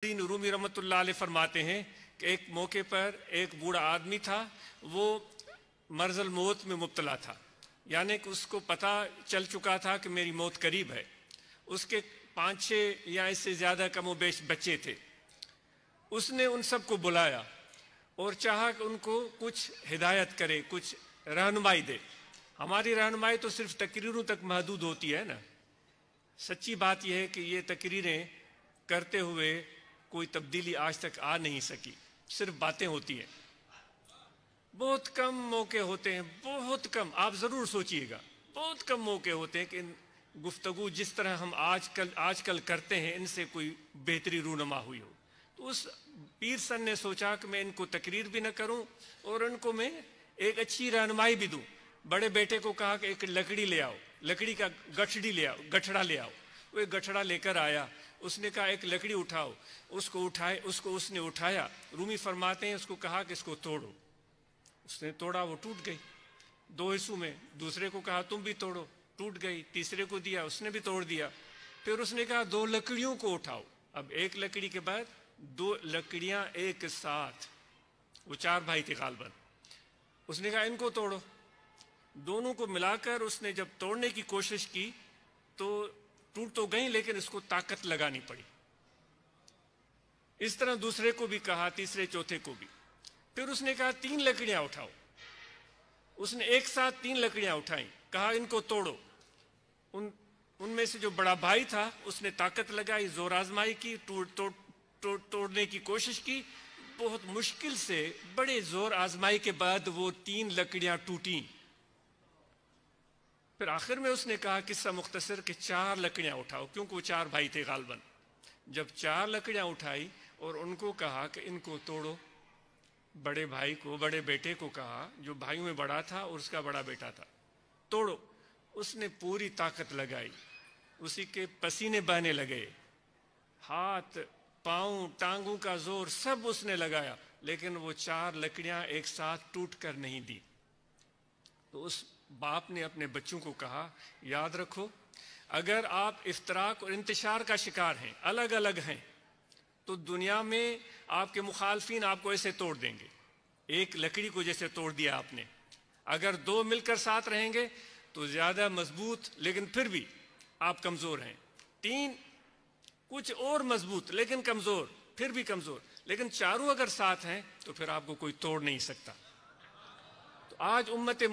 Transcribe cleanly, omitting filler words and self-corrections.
الدین رومی رحمۃ اللہ علیہ فرماتے ہیں کہ ایک موقع پر ایک بوڑھا آدمی تھا، وہ مرض الموت میں مبتلا تھا، یعنی کہ اس کو پتہ چل چکا تھا کہ میری موت قریب ہے۔ اس کے 5-6 یا اس سے زیادہ کم و بیش بچے تھے۔ اس نے ان سب کو بلایا اور چاہا کہ ان کو کچھ ہدایت کرے، کچھ رہنمائی دے۔ ہماری رہنمائی تو صرف تقریروں تک محدود ہوتی ہے نا۔ سچی بات یہ ہے کہ یہ تقریریں کرتے ہوئے کوئی تبدیلی آج تک آ نہیں سکی، صرف باتیں ہوتی ہیں۔ بہت کم موقع ہوتے ہیں، بہت کم، آپ ضرور سوچئے گا، بہت کم موقع ہوتے ہیں کہ گفتگو جس طرح ہم آج کل کرتے ہیں ان سے کوئی بہتری رونما ہوئی ہو۔ تو اس پیر سن نے سوچا کہ میں ان کو تقریر بھی نہ کروں اور ان کو میں ایک اچھی رہنمائی بھی دوں۔ بڑے بیٹے کو کہا کہ ایک لکڑی لے آؤ، لکڑی کا گٹھڑا لے آؤ۔ وہ ایک گٹھڑا لے کر آیا، اس نے کہا ایک لکڑی اٹھاؤ، اس نے اٹھایا۔ رومی فرماتے ہیں اس کو کہا کہ اس کو توڑو۔ اس نے توڑا، وہ ٹوٹ گئی 2 حصوں میں۔ دوسرے کو کہا تم بھی توڑو، ٹوٹ گئی۔ تیسرے کو دیا، اس نے بھی توڑ دیا۔ پھر اس نے کہا 2 لکڑیوں کو اٹھاؤ۔ اب ایک لکڑی کے بعد 2 لکڑیاں ایک ساتھ، وہ 4 بھائی تھے غالباً۔ اس نے کہا ان کو توڑو۔ دونوں کو ملا کر اس نے جب توڑنے کی کوشش کی تو ٹوٹ تو گئی، لیکن اس کو طاقت لگانی پڑی۔ اس طرح دوسرے کو بھی کہا، تیسرے چوتھے کو بھی۔ پھر اس نے کہا 3 لکڑیاں اٹھاؤ۔ اس نے ایک ساتھ 3 لکڑیاں اٹھائیں، کہا ان کو توڑو۔ ان میں سے جو بڑا بھائی تھا اس نے طاقت لگائی، زور آزمائی کی، توڑنے کی کوشش کی۔ بہت مشکل سے بڑے زور آزمائی کے بعد وہ 3 لکڑیاں ٹوٹیں۔ پھر آخر میں اس نے کہا قصہ مختصر کہ 4 لکڑیاں اٹھاؤ، کیونکہ وہ 4 بھائی تھے غالباً۔ جب 4 لکڑیاں اٹھائی اور ان کو کہا کہ ان کو توڑو، بڑے بھائی کو، بڑے بیٹے کو کہا جو بھائیوں میں بڑا تھا اور اس کا بڑا بیٹا تھا، توڑو۔ اس نے پوری طاقت لگائی، اسی کے پسینے بہنے لگے، ہاتھ پاؤں ٹانگوں کا زور سب اس نے لگایا، لیکن وہ 4 لکڑیاں ایک ساتھ ٹوٹ کر نہیں دی۔ تو اس باپ نے اپنے بچوں کو کہا یاد رکھو، اگر آپ افتراق اور انتشار کا شکار ہیں، الگ الگ ہیں، تو دنیا میں آپ کے مخالفین آپ کو ایسے توڑ دیں گے، ایک لکڑی کو جیسے توڑ دیا آپ نے۔ اگر 2 مل کر ساتھ رہیں گے تو زیادہ مضبوط، لیکن پھر بھی آپ کمزور ہیں۔ 3 کچھ اور مضبوط لیکن کمزور، پھر بھی کمزور، لیکن چاروں اگر ساتھ ہیں تو پھر آپ کو کوئی توڑ نہیں سکتا۔ تو آج امت